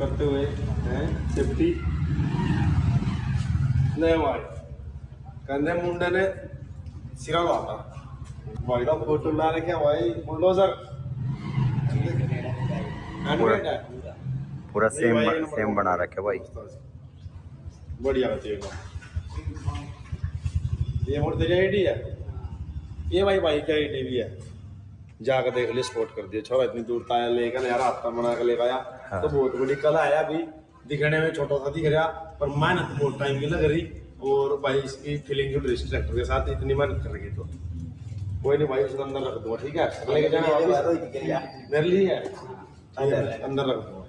करते हुए हैं सेफ्टी नहीं भाई कंधे मुंडे ने सिरा लाता भाई का फोटो ला रखे भाई बुलडोजर पूरा सेम बना रखे भाई। बढ़िया होती है ये मोड़ तेरी आईडी है ये भाई भाई क्या आईडी भी है जाकर देख ले स्पॉट कर दिया छोरा इतनी दूर आया लेकर यार हफ्ता बना के लेकर आया। हाँ। तो बहुत बड़ी कला आया अभी दिखने में छोटा सा दिख रहा पर मेहनत बहुत टाइम की लग रही और भाई इसकी फीलिंग जो ट्रैक्टर के साथ इतनी मेहनत कर रही तो कोई नहीं भाई उसको अंदर रख दूंगा ठीक है लेके जाना मेरे लिए है अंदर रख दूंगा।